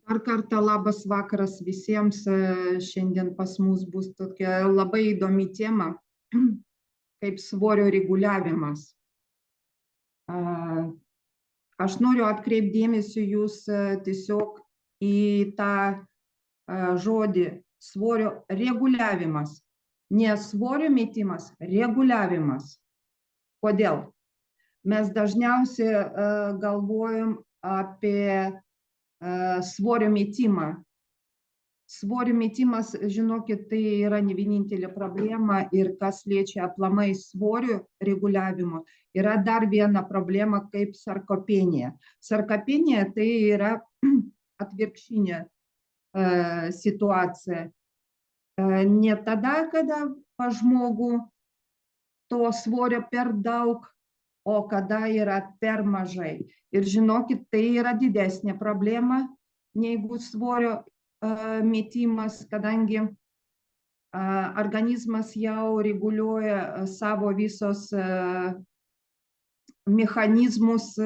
Dar kartą labas vakaras visiems. Šiandien pas mus bus tokia labai įdomi tema, kaip svorio reguliavimas. Aš noriu atkreipti dėmesį jūs tiesiog į tą žodį svorio reguliavimas. Ne svorio metimas, reguliavimas. Kodėl? Mes dažniausiai galvojam apie svorio metimą. Svorio metimas, žinokit, tai yra ne vienintelė problema ir kas liečia aplamai svorio reguliavimo, yra dar viena problema kaip sarkopenija. Sarkopenija tai yra atvirkštinė situacija. Ne tada, kada pas žmogų to svorio per daug, o kada yra per mažai. Ir žinokit, tai yra didesnė problema negu svorio metimas, kadangi organizmas jau reguliuoja savo visos mechanizmus,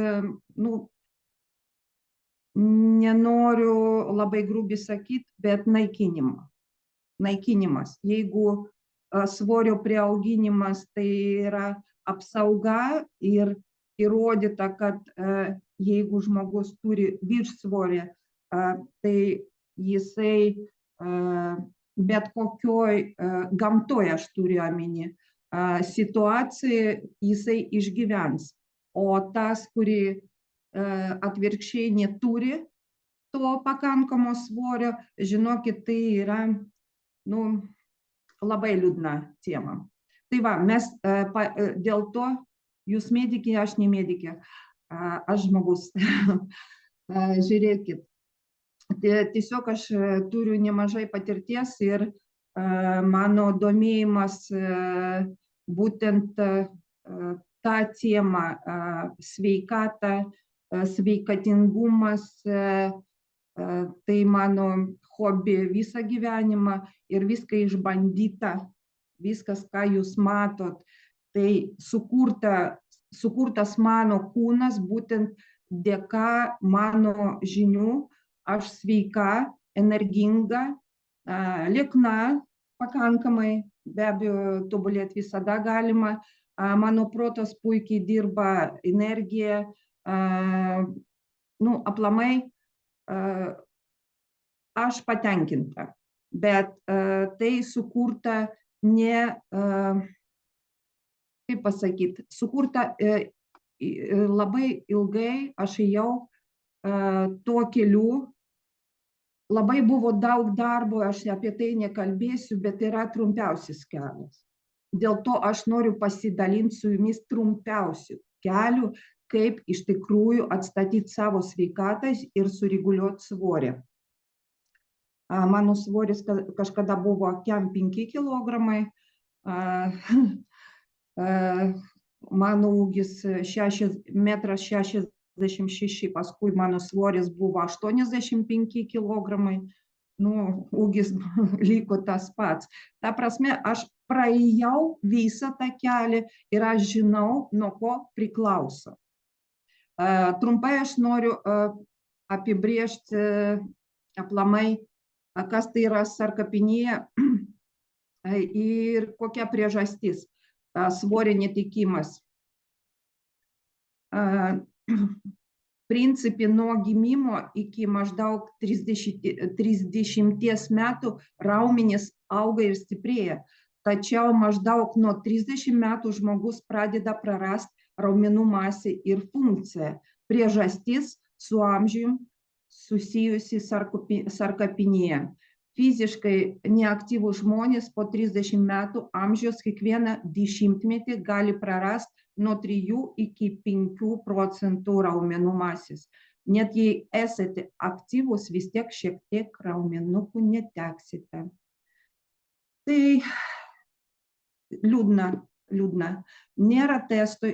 nenoriu labai grubiai sakyti, bet naikinimas. Jeigu svorio priauginimas tai yra apsauga ir įrodyta, kad jeigu žmogus turi viršsvorį, tai jisai bet kokioj gamtoje, aš turiu omeny, situacijai jisai išgyvens. O tas, kuri atvirkščiai neturi to pakankamo svorio, žinokit, tai yra labai liūdna tema. Tai va, mes dėl to, jūs medikė, aš ne medikė, aš žmogus. Žiūrėkit, tiesiog aš turiu nemažai patirties ir mano domėjimas būtent tą temą sveikata, sveikatingumas, tai mano hobi visą gyvenimą ir viską išbandyta. Viskas, ką jūs matot, tai sukurtas mano kūnas būtent dėka mano žinių. Aš sveika, energinga, liekna pakankamai, be abejo, tobulėti visada galima. Mano protas puikiai dirba, energija, aplamai aš patenkinta, bet tai sukurta ne, kaip pasakyti, sukurta labai ilgai, aš ėjau tuo keliu, labai buvo daug darbo, aš apie tai nekalbėsiu, bet yra trumpiausias kelias. Dėl to aš noriu pasidalinti su jumis trumpiausiu keliu, kaip iš tikrųjų atstatyti savo sveikatą ir sureguliuoti svorį. Mano svoris kažkada buvo 5 kilogramai, mano ūgis 1,66 m, paskui mano svoris buvo 85 kilogramai, ūgis liko tas pats. Ta prasme, aš praėjau visą tą kelią ir aš žinau, nuo ko priklauso. Trumpai aš noriu apibrėžti aplamai, kas tai yra sarkopenija ir kokia priežastis svorio netekimas. Principe nuo gimimo iki maždaug 30 metų raumenys auga ir stiprėja, tačiau maždaug nuo 30 metų žmogus pradeda prarasti raumenų masę ir funkciją. Priežastis su amžiumi susijusi sarkopenija. Fiziškai neaktyvūs žmonės po 30 metų amžiaus kiekvieną dešimtmetį gali prarasti nuo 3 iki 5% raumenų masės. Net jei esate aktyvūs, vis tiek šiek tiek raumenukų neteksite. Tai liūdna. Nėra testo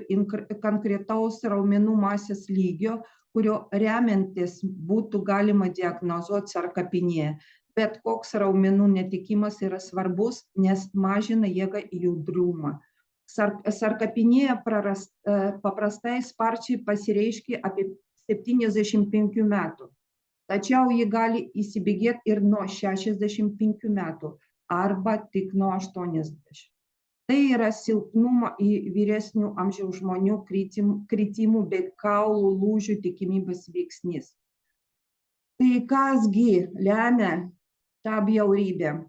konkretaus raumenų masės lygio, kurio remiantis būtų galima diagnozuoti sarkopeniją. Bet koks raumenų netekimas yra svarbus, nes mažina jėgą ir judrumą. Sarkopenija paprastai sparčiai pasireiškia apie 75 metų. tačiau ji gali įsibėgėti ir nuo 65 metų arba tik nuo 80. Tai yra silpnumo į vyresnių amžiaus žmonių kritimų bei kaulų lūžių tikimybės veiksnys. Tai kasgi lemia tą bjaurybę?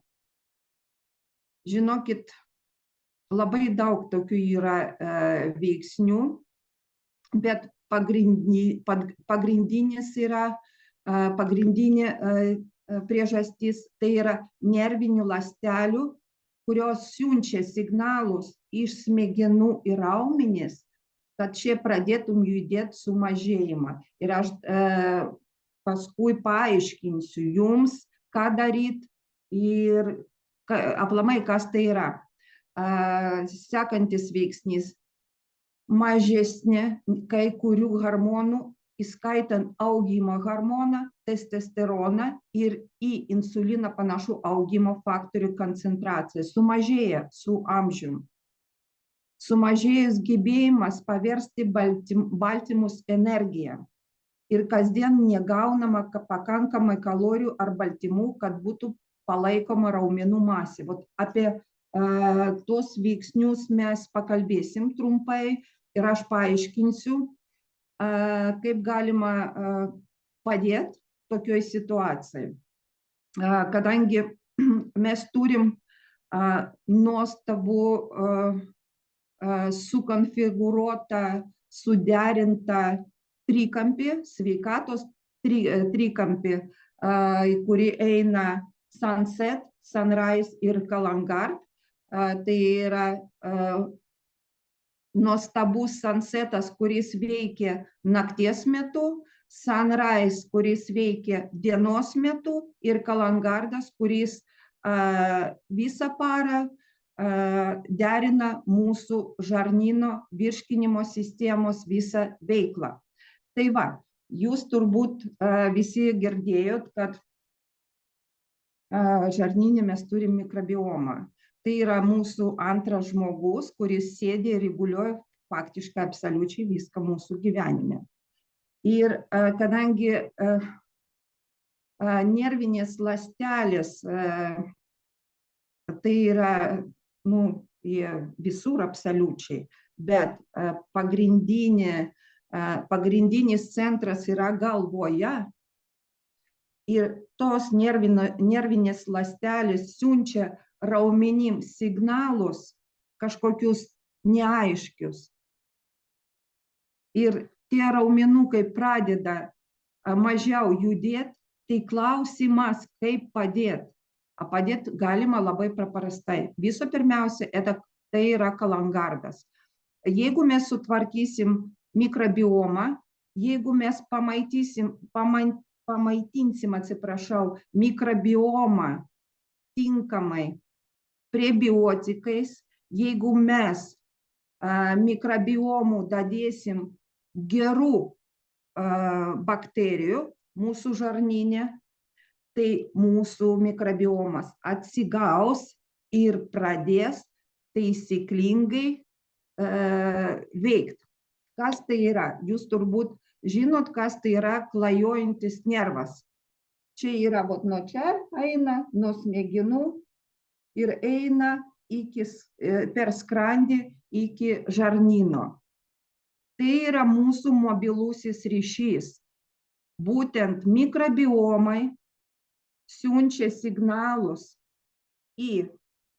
Žinokit, labai daug tokių yra veiksnių, bet pagrindinė priežastis tai yra nervinių ląstelių, kurios siunčia signalus iš smegenų į raumenis, kad čia pradėtum judėti sumažėjimą. Ir aš paskui paaiškinsiu jums, ką daryti ir aplamai, kas tai yra. Sekantis veiksnys – mažesnė kai kurių hormonų, įskaitant augimo hormoną, testosteroną ir į insuliną panašų augimo faktorių koncentracija sumažėja su amžiumi. Sumažėjus gebėjimas paversti baltymus energiją ir kasdien negaunama pakankamai kalorijų ar baltymų, kad būtų palaikoma raumenų masė. Apie tos veiksnius mes pakalbėsim trumpai ir aš paaiškinsiu, kaip galima padėti tokioj situacijai. Kadangi mes turim nuostabų sukonfigūruotą, suderintą trikampį, sveikatos trikampį, į kurį eina Sunset, Sunrise ir Kalangard. Tai yra nuostabus Sunsetas, kuris veikia nakties metu, Sunrise, kuris veikia dienos metu ir Kalangardas, kuris visą parą derina mūsų žarnyno virškinimo sistemos visą veiklą. Tai va, jūs turbūt visi girdėjot, kad žarnyne mes turim mikrobiomą. Tai yra mūsų antras žmogus, kuris sėdi ir reguliuoja faktiškai absoliučiai viską mūsų gyvenime. Ir kadangi nervinės ląstelės, tai yra visur absoliučiai, bet pagrindinis centras yra galvoje ir tos nervinės ląstelės siunčia raumenim signalus kažkokius neaiškius. Ir tie raumenukai pradeda mažiau judėti, tai klausimas, kaip padėti. Padėti galima labai paprastai. Visų pirmiausia, tai yra Kalangardas. Jeigu mes sutvarkysim mikrobiomą, jeigu mes pamaitinsim, mikrobiomą tinkamai prebiotikais, jeigu mes mikrobiomų dadėsim gerų bakterijų mūsų žarnyne, tai mūsų mikrobiomas atsigaus ir pradės taisyklingai veikti. Kas tai yra? Jūs turbūt žinot, kas tai yra klajojantis nervas. Čia yra, nuo čia eina, nuo smegenų ir eina per skrandį iki žarnyno. Tai yra mūsų mobilusis ryšys. Būtent mikrobiomai siunčia signalus į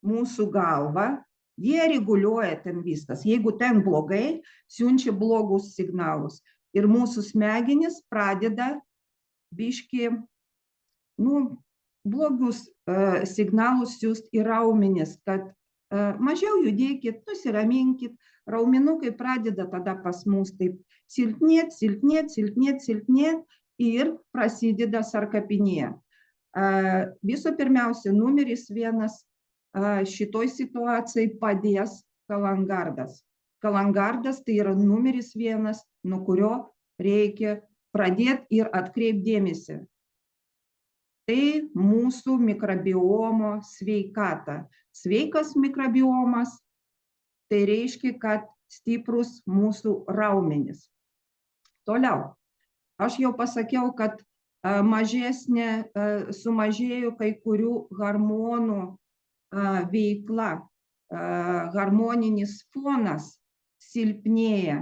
mūsų galvą, jie reguliuoja ten viskas. Jeigu ten blogai, siunčia blogus signalus. Ir mūsų smegenys pradeda biški blogus signalus siųsti į raumenis, kad mažiau judėkit, nusiraminkit, raumenukai pradeda tada pas mus taip silpnėt ir prasideda sarkopinija. Visų pirmiausia, numeris 1 šitoj situacijai padės Kalangardas. Kalangardas tai yra numeris 1, nuo kurio reikia pradėti ir atkreipti dėmesį. Tai mūsų mikrobiomų sveikata. Sveikas mikrobiomas, tai reiškia, kad stiprus mūsų raumenis. Toliau, aš jau pasakiau, kad sumažėjo kai kurių hormonų veikla, harmoninis fonas silpnėja.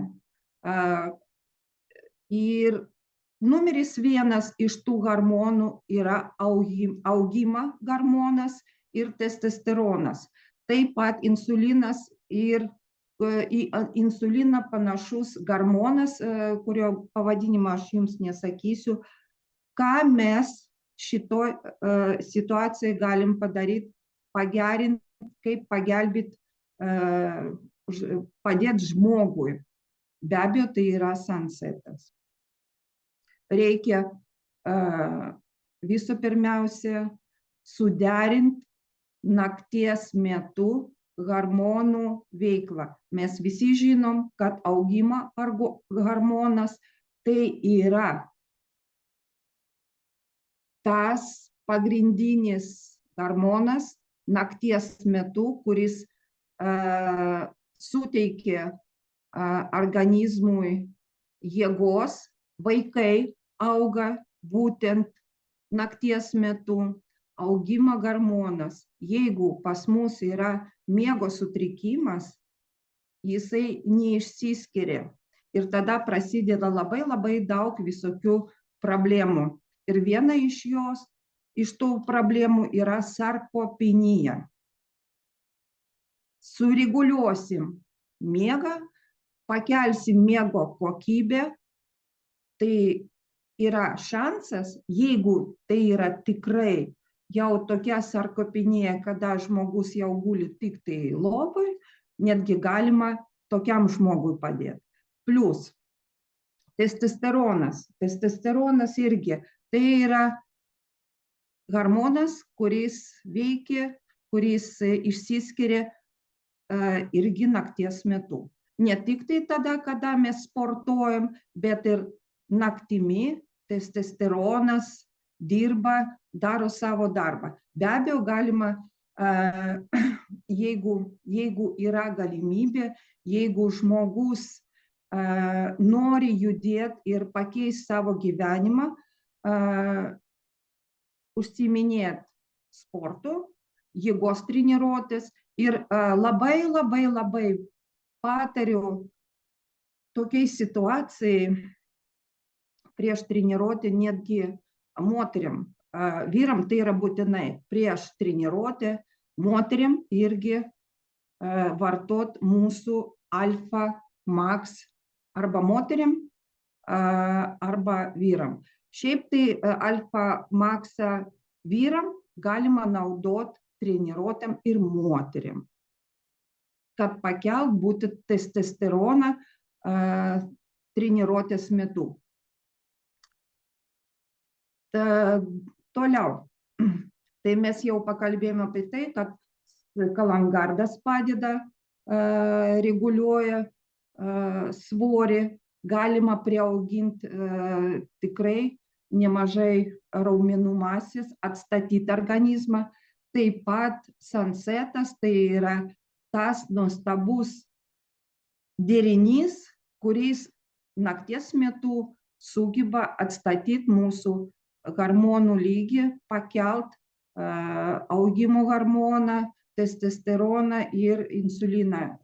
Ir numeris vienas iš tų hormonų yra augimo hormonas ir testosteronas. Taip pat insulinas ir į insuliną panašus hormonas, kurio pavadinimą aš jums nesakysiu. Ką mes šitoj situacijai galim padaryti, pagerinti, kaip pagelbėti, padėti žmogui. Be abejo, tai yra sunsetas. Reikia visų pirmiausia suderinti nakties metu hormonų veiklą. Mes visi žinom, kad augimo hormonas tai yra tas pagrindinis hormonas nakties metu, kuris suteikia organizmui jėgos. Vaikai auga būtent nakties metu. Augimo hormonas, jeigu pas mus yra miego sutrikimas, jisai neišsiskiria. Ir tada prasideda labai daug visokių problemų. Ir viena iš tų problemų yra sarkopenija. Sureguliuosim miegą, pakelsim miego kokybę, tai yra šansas, jeigu tai yra tikrai jau tokia sarkopenija, kada žmogus jau guli tik tai lovoj, netgi galima tokiam žmogui padėti. Plus testosteronas. Testosteronas irgi tai yra hormonas, kuris veikia, kuris išsiskiria irgi nakties metu. Ne tik tai tada, kada mes sportuojam, bet ir naktimi testosteronas dirba, daro savo darbą. Be abejo, galima, jeigu yra galimybė, jeigu žmogus nori judėti ir pakeisti savo gyvenimą, užsiiminėti sportu, jėgos treniruotės ir labai patariu tokiai situacijai prieš treniruotę netgi moteriam. Vyram tai yra būtinai prieš treniruotę, moteriam irgi vartot mūsų alfa max arba moteriam, arba vyram. Šiaip tai alfa maxą vyram galima naudoti treniruotėm ir moteriam, kad pakelt būtent testosteroną treniruotės metu. Toliau, tai mes jau pakalbėjome apie tai, kad kalangardas padeda, reguliuoja svorį, galima priauginti tikrai nemažai raumenų masės, atstatyti organizmą. Taip pat sunsetas tai yra tas nuostabus derinys, kuris nakties metu sugeba atstatyti mūsų hormonų lygį, pakelt augimo hormoną, testosteroną ir insuliną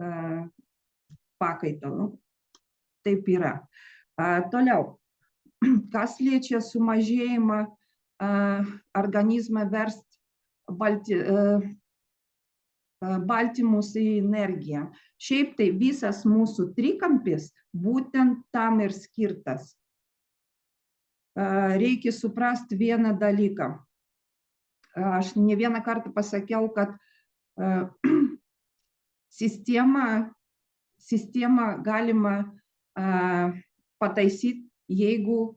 pakaitalų. Taip yra. Toliau, kas liečia sumažėjimą organizmą verst baltymus į energiją. Šiaip tai visas mūsų trikampis būtent tam ir skirtas. Reikia suprasti vieną dalyką. Aš ne vieną kartą pasakiau, kad sistemą galima pataisyti, jeigu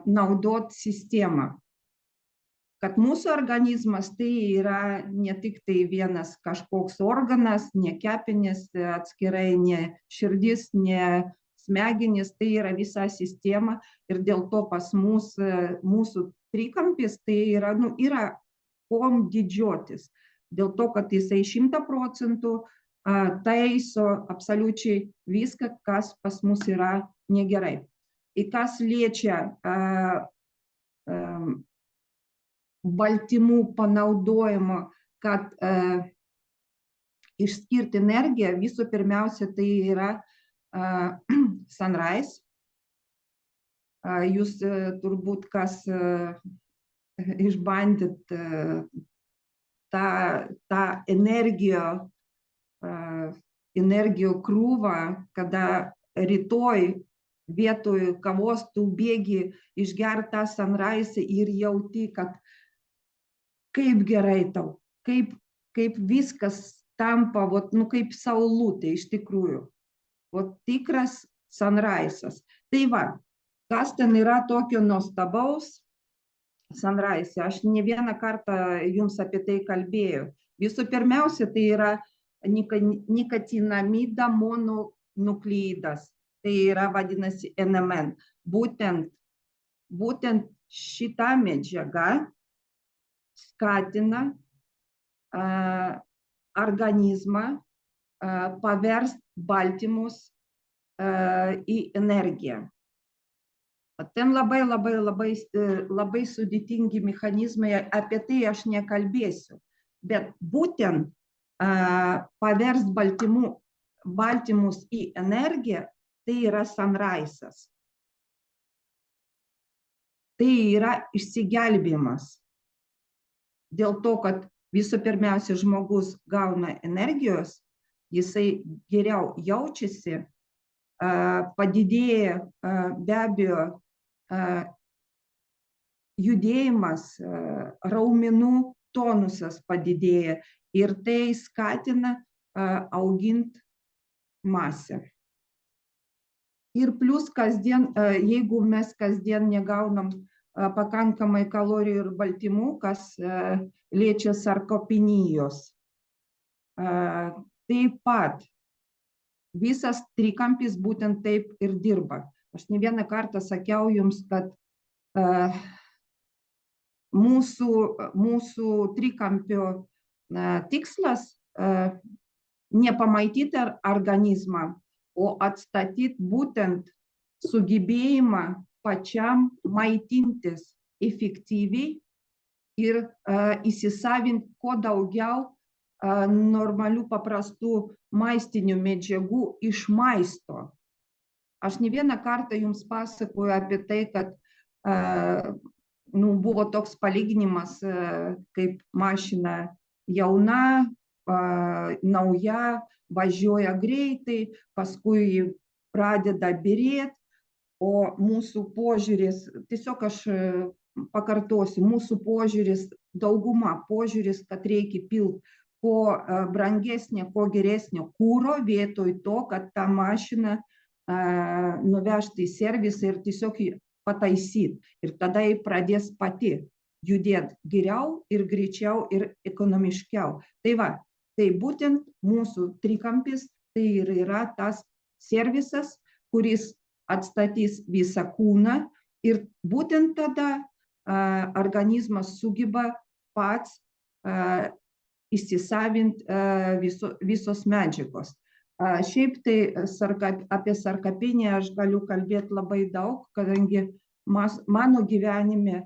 naudot sistemą. Kad mūsų organizmas tai yra ne tik tai vienas kažkoks organas, ne kepenys atskirai, ne širdis, ne smegenys, tai yra visa sistema ir dėl to pas mūsų trikampis tai yra kuom didžiuotis. Dėl to, kad jisai 100% taiso absoliučiai viską, kas pas mus yra negerai. Ir kas liečia baltymų panaudojimo, kad išskirti energiją, visų pirmiausia, tai yra sunrise. Jūs turbūt kas išbandyt tą energijų krūvą, kada rytoj vietoj kavos tu bėgi išgerti tą sunrise ir jauti, kad kaip gerai tau, kaip viskas tampa, kaip saulutė iš tikrųjų. Tikras sunrise'as. Tai va, kas ten yra tokio nuostabaus sunrise? Aš ne vieną kartą jums apie tai kalbėjau. Visų pirmiausia, tai yra nikotinamida mononukleidas. Tai yra vadinasi NMN. Būtent šita medžiaga skatina organizmą paverst baltymus į energiją. Ten labai sudėtingi mechanizmai, apie tai aš nekalbėsiu, bet būtent paverst baltymus į energiją, tai yra sunrise'as. Tai yra išsigelbėjimas. Dėl to, kad visų pirmiausia žmogus gauna energijos, jisai geriau jaučiasi, padidėja be abejo judėjimas, raumenų tonusas padidėja ir tai skatina augint masę. Ir plus kasdien, jeigu mes kasdien negaunam pakankamai kalorijų ir baltymų, kas liečia sarkopenijos, taip pat visas trikampis būtent taip ir dirba. Aš ne vieną kartą sakiau jums, kad mūsų trikampio tikslas nepamaityti organizmą, o atstatyti būtent sugebėjimą pačiam maitintis efektyviai ir įsisavinti kuo daugiau normalių paprastų maistinių medžiagų iš maisto. Aš ne vieną kartą jums pasakoju apie tai, kad buvo toks palyginimas, kaip mašina jauna, nauja, važiuoja greitai, paskui pradeda byrėti, o mūsų požiūris, tiesiog aš pakartosiu, mūsų požiūris, dauguma požiūris, kad reikia pilti kuo brangesnė, kuo geresnio kuro, vietoj to, kad tą mašiną nuvežti į servisą ir tiesiog pataisyti. Ir tada jį pradės pati judėti geriau ir greičiau ir ekonomiškiau. Tai va, tai būtent mūsų trikampis, tai ir yra tas servisas, kuris atstatys visą kūną ir būtent tada organizmas sugeba pats įsisavinti visos medžiagos. Šiaip tai apie sarkopeniją aš galiu kalbėti labai daug, kadangi mano gyvenime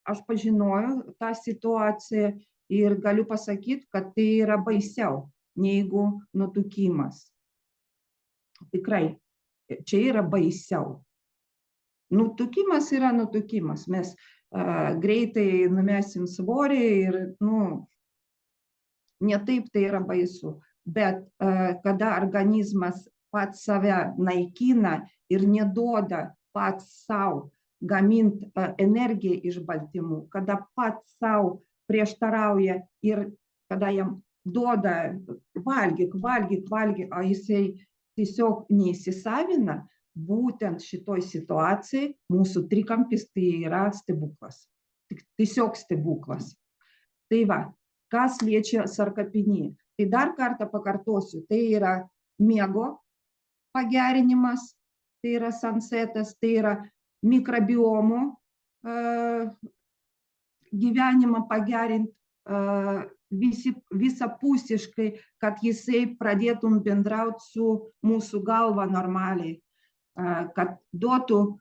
aš pažinojau tą situaciją ir galiu pasakyti, kad tai yra baisiau negu nutukimas. Tikrai, čia yra baisiau. Nutukimas yra nutukimas. Mes greitai numesim svorį ir, ne taip tai yra baisu. Bet kada organizmas pats save naikina ir neduoda pats savo gaminti energiją iš baltymų, kada pats savo prieštarauja ir kada jam duoda valgyk, o jisai tiesiog neįsisavina, būtent šitoj situacijai mūsų trikampis tai yra stebuklas. Tiesiog stebuklas. Tai va, kas liečia sarkopeniją. Tai dar kartą pakartosiu, tai yra miego pagerinimas, tai yra sunsetas, tai yra mikrobiomo gyvenimą pagerinti visapusiškai, kad jisai pradėtum bendrauti su mūsų galva normaliai, kad duotų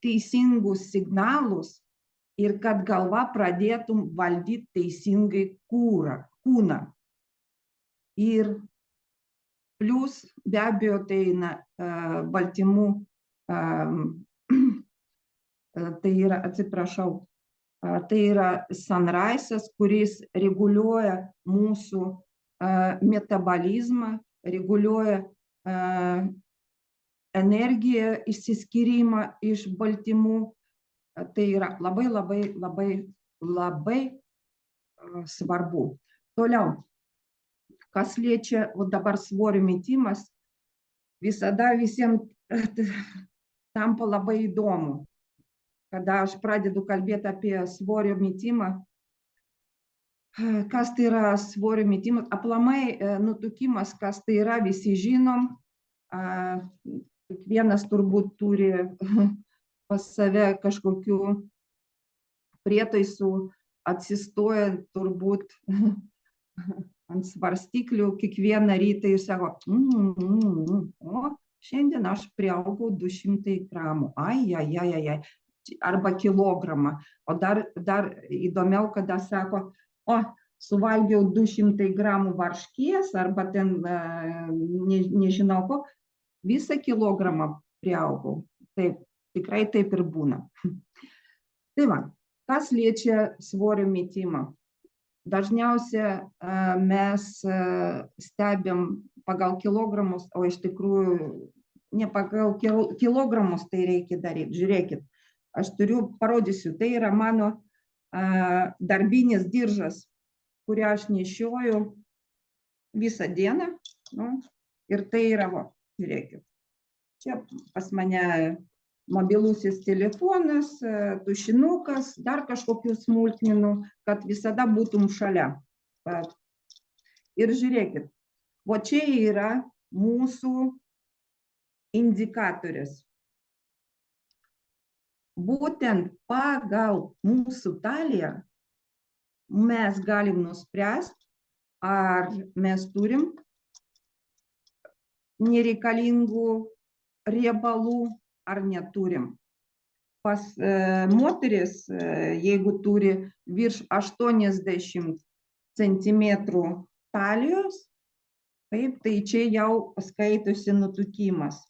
teisingus signalus ir kad galva pradėtum valdyti teisingai kūną. Ir plus be abejo tai baltymų, tai yra, atsiprašau, tai yra sunrise'as, kuris reguliuoja mūsų metabolizmą, reguliuoja energiją išsiskyrimą iš baltymų. Tai yra labai svarbu. Toliau, kas liečia dabar svorio metimas, visada visiems tampa labai įdomu. Kada aš pradedu kalbėti apie svorio metimą, kas tai yra svorio metimas, aplamai nutukimas, kas tai yra, visi žinom, kiekvienas turbūt turi pas save kažkokių prietaisų, atsistoja turbūt ant svarstyklių kiekvieną rytą ir sako, o šiandien aš priaugau 200 gramų, ai, arba kilogramą. O dar įdomiau, kada sako, o suvalgiau 200 gramų varškės, arba ten, nežinau ko, visą kilogramą priaugau. Taip, tikrai taip ir būna. Tai va, kas liečia svorio metimą? Dažniausiai mes stebim pagal kilogramus, o iš tikrųjų ne pagal kilogramus tai reikia daryti. Žiūrėkit, aš parodysiu, tai yra mano darbinis diržas, kurį aš nešioju visą dieną. Ir tai yra, žiūrėkit, čia pas mane mobilusis telefonas, tušinukas, dar kažkokių smulkmenų, kad visada būtum šalia. Ir žiūrėkit, o čia yra mūsų indikatorius. Būtent pagal mūsų taliją mes galim nuspręsti, ar mes turim nereikalingų riebalų, ar neturim. Pas moteris, jeigu turi virš 80 centimetrų talijos, taip, tai čia jau skaitosi nutukimas.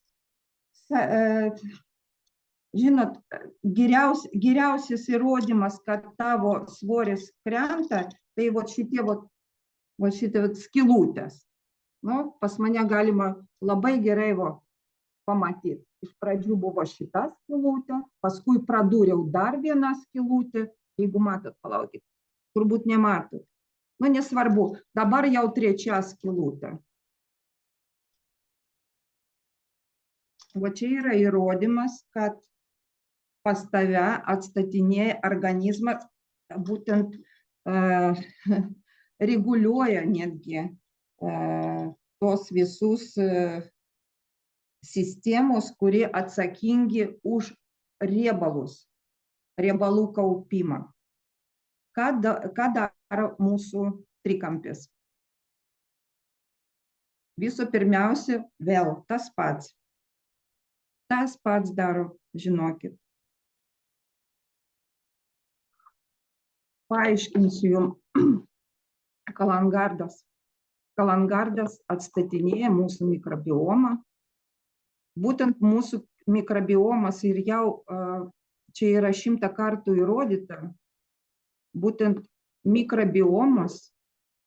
Žinot, geriausias įrodymas, kad tavo svoris krenta, tai šitie skylutės. Pas mane galima labai gerai pamatyti. Iš pradžių buvo šita skylutė, paskui pradūriau dar vieną skylutę. Jeigu matot, palaukit, turbūt nematot. Nesvarbu, dabar jau trečia skylutė. O čia yra įrodymas, kad pas tave atstatinėja organizmą, būtent reguliuoja netgi tos visus sistemos, kurie atsakingi už riebalus, riebalų kaupimą. Ką daro mūsų trikampis? Visų pirmiausia, vėl tas pats. Tas pats daro, žinokit. Paaiškinsiu jums. Kalangardas. Kalangardas atstatinėja mūsų mikrobiomą. Būtent mūsų mikrobiomas ir jau čia yra 100 kartų įrodyta, būtent mikrobiomas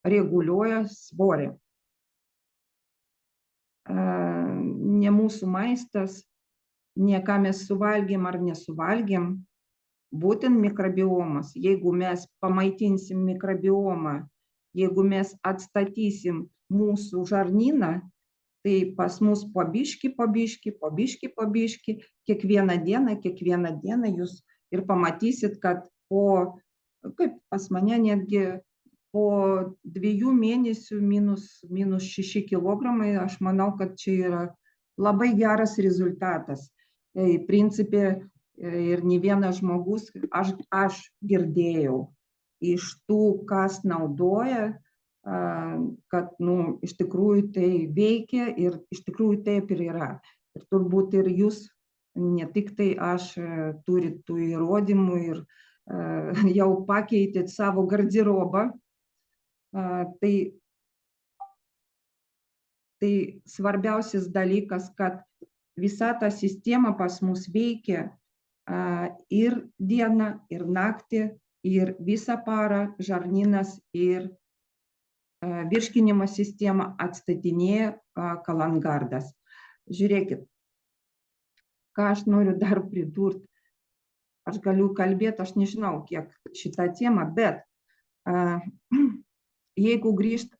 reguliuoja svorį. Ne mūsų maistas, ne ką mes suvalgėm ar nesuvalgėm, būtent mikrobiomas. Jeigu mes pamaitinsim mikrobiomą, jeigu mes atstatysim mūsų žarnyną, tai pas mus po biškį, kiekvieną dieną jūs ir pamatysit, kad kaip pas mane netgi po 2 mėnesių minus 6 kilogramai, aš manau, kad čia yra labai geras rezultatas. Principe ir ne vienas žmogus, aš girdėjau iš tų, kas naudoja, kad iš tikrųjų tai veikia ir iš tikrųjų taip ir yra. Ir turbūt ir jūs, ne tik tai aš, turit tų įrodymų ir jau pakeitėt savo garderobą, tai svarbiausias dalykas, kad visa ta sistema pas mus veikia ir dieną, ir naktį, ir visą parą žarnynas ir virškinimo sistema atstatinėja kalangardas. Žiūrėkit, ką aš noriu dar pridurti. Aš galiu kalbėti, aš nežinau, kiek šitą temą, bet jeigu grįžt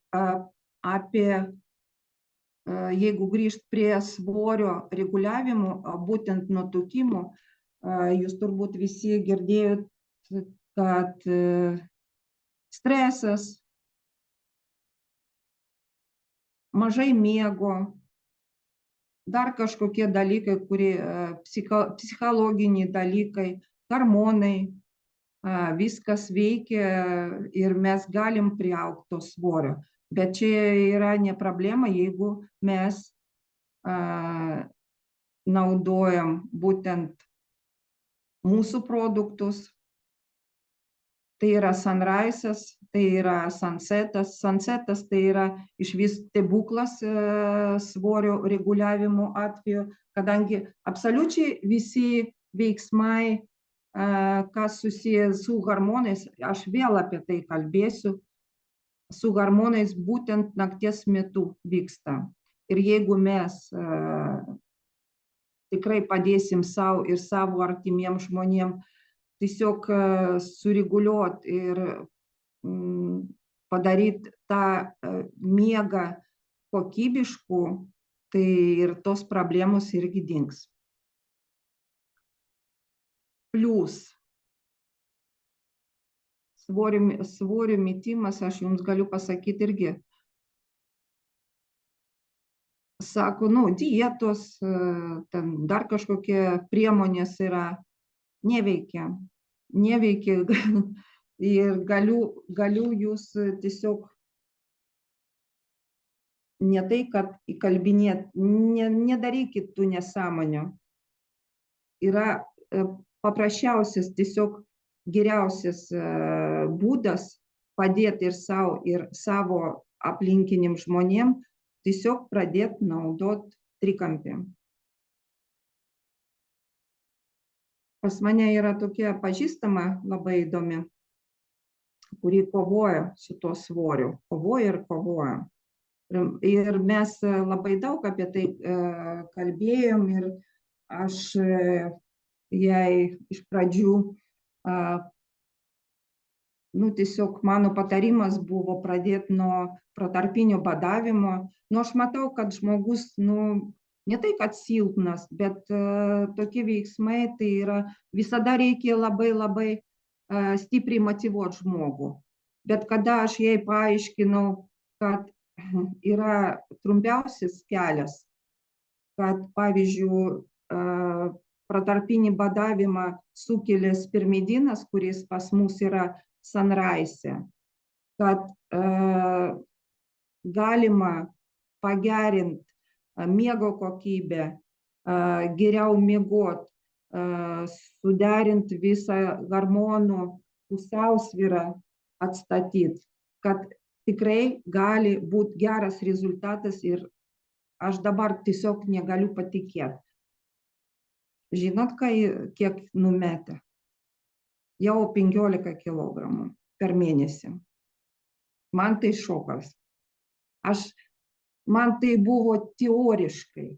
prie svorio reguliavimo, būtent nutukimų, jūs turbūt visi girdėjot, kad stresas, mažai miego, dar kažkokie dalykai, kurie psichologiniai dalykai, hormonai, viskas veikia ir mes galim priaugti to svorio. Bet čia yra ne problema, jeigu mes naudojam būtent mūsų produktus. Tai yra Sunrise'as, tai yra Sunset'as. Sunset'as tai yra išvis stebuklas svorio reguliavimo atveju, kadangi absoliučiai visi veiksmai, kas susiję su hormonais, aš vėl apie tai kalbėsiu, su hormonais būtent nakties metu vyksta. Ir jeigu mes tikrai padėsim savo ir savo artimiem žmonėm tiesiog sureguliuoti ir padaryti tą miegą kokybišku, tai ir tos problemos irgi dings. Plius svorio metimas, aš jums galiu pasakyti irgi, sako, dietos, ten dar kažkokie priemonės yra, neveikia ir galiu jūs tiesiog ne tai, kad įkalbinėt, nedarykit tų nesąmonių. Yra paprasčiausias, tiesiog geriausias būdas padėti ir savo aplinkiniam žmonėm, tiesiog pradėti naudoti trikampį. Pas mane yra tokia pažįstama labai įdomi, kuri kovoja su tuo svoriu, kovoja. Ir mes labai daug apie tai kalbėjom ir aš jai iš pradžių, tiesiog mano patarimas buvo pradėti nuo protarpinio badavimo. Aš matau, kad žmogus, ne tai, kad silpnas, bet tokie veiksmai, tai yra visada reikia labai stipriai motyvuoti žmogų. Bet kada aš jai paaiškinau, kad yra trumpiausias kelias, kad pavyzdžiui protarpinį badavimą sukelia spermidinas, kuris pas mus yra Sunrise'e, kad galima pagerinti miego kokybę, geriau miegot, suderinti visą hormonų pusiausvyrą, atstatyti, kad tikrai gali būti geras rezultatas ir aš dabar tiesiog negaliu patikėti. Žinot, kiek numetė? Jau 15 kilogramų per mėnesį. Man tai šokas. Man tai buvo teoriškai,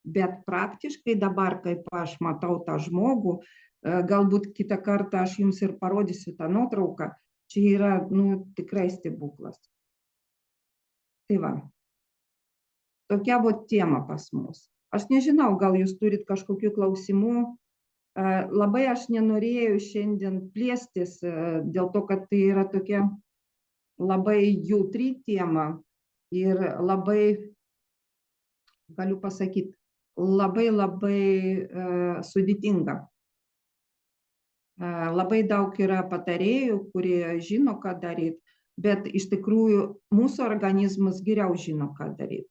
bet praktiškai dabar, kaip aš matau tą žmogų, galbūt kitą kartą aš jums ir parodysiu tą nuotrauką, čia yra, tikrai stebuklas. Tai va, tokia tema pas mus. Aš nežinau, gal jūs turit kažkokių klausimų. Labai aš nenorėjau šiandien plėstis, dėl to, kad tai yra tokia labai jautri tema ir labai, galiu pasakyti, labai sudėtinga. Labai daug yra patarėjų, kurie žino, ką daryti, bet iš tikrųjų mūsų organizmas geriau žino, ką daryti.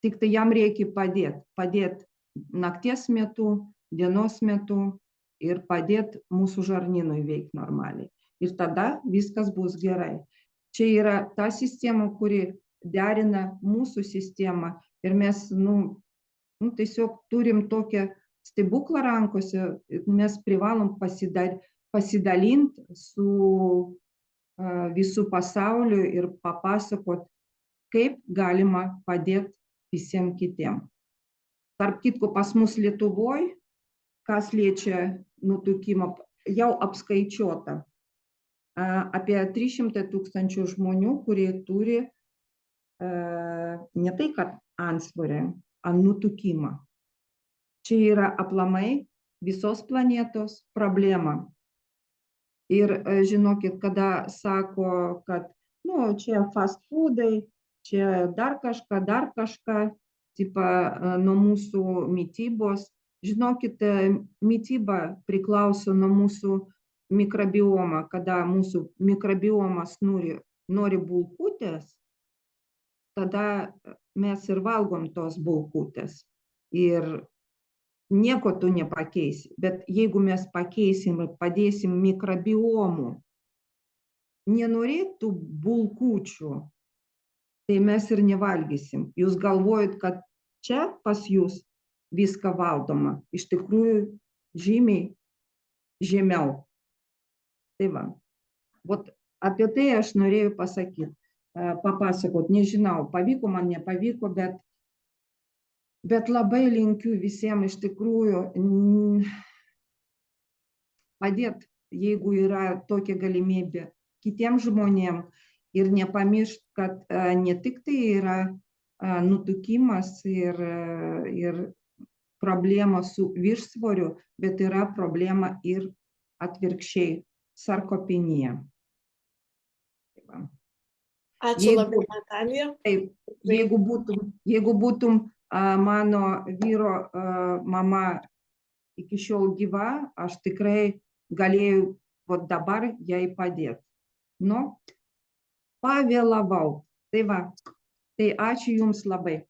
Tik tai jam reikia padėti nakties metu, dienos metu ir padėti mūsų žarnynui veikti normaliai. Ir tada viskas bus gerai. Čia yra ta sistema, kuri derina mūsų sistemą ir mes tiesiog turim tokią stebuklą rankose, mes privalom pasidalinti su visų pasauliu ir papasakot, kaip galima padėti visiems kitiems. Tarp kitko, pas mus Lietuvoj, kas liečia nutukimą, jau apskaičiuota apie 300 000 žmonių, kurie turi ne tai, kad antsvorį, nutukimą. Čia yra aplamai visos planetos problema. Ir žinokit, kada sako, kad čia fast foodai, čia dar kažką, tipa nuo mūsų mitybos. Žinokit, mityba priklauso nuo mūsų mikrobiomą. Kada mūsų mikrobiomas nori bulkutės, tada mes ir valgom tos bulkutės. Ir nieko tu nepakeisi. Bet jeigu mes pakeisim ir padėsim mikrobiomų nenorėtų bulkučių, tai mes ir nevalgysim. Jūs galvojat, kad čia pas jūs viską valdoma. Iš tikrųjų žymiai žemiau. Tai va. Vat apie tai aš norėjau pasakyti, papasakot. Nežinau, pavyko man, nepavyko, bet labai linkiu visiems iš tikrųjų padėti, jeigu yra tokia galimybė, kitiems žmonėms ir nepamiršti, kad ne tik tai yra nutukimas ir problema su viršsvoriu, bet yra problema ir atvirkščiai sarkopenija. Ačiū labai, Natalija. Taip, jeigu būtum mano vyro mama iki šiol gyva, aš tikrai galėjau dabar jai padėti. Pavėlavau. Tai va, tai ačiū Jums labai.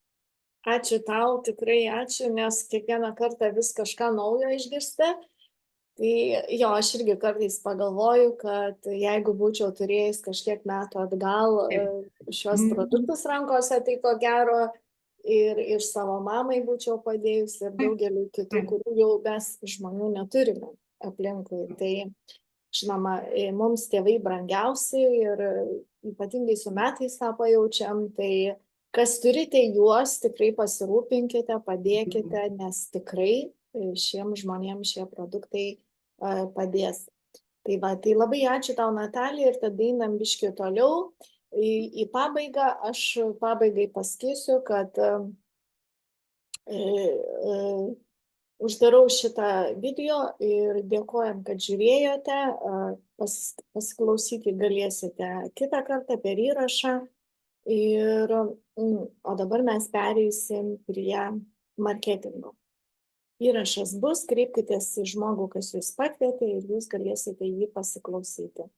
Ačiū tau, tikrai ačiū, nes kiekvieną kartą vis kažką naujo išgirsti. Tai jo, aš irgi kartais pagalvoju, kad jeigu būčiau turėjęs kažkiek metų atgal šios produktus rankose, tai ko gero ir savo mamai būčiau padėjus ir daugeliu kitų, kurių jau mes žmonių neturime aplinkui. Tai žinoma, mums tėvai brangiausi ir ypatingai su metais tą pajaučiam, tai kas turite juos, tikrai pasirūpinkite, padėkite, nes tikrai šiems žmonėms šie produktai padės. Tai va, tai labai ačiū tau, Natalija, ir tada einam biškį toliau. Į pabaigą, aš pabaigai pasakysiu, kad uždarau šitą video ir dėkojam, kad žiūrėjote. Pasiklausyti galėsite kitą kartą per įrašą. O dabar mes pereisim prie marketingo. Įrašas bus, kreipkitės į žmogų, kas jūs pakvietė ir jūs galėsite jį pasiklausyti.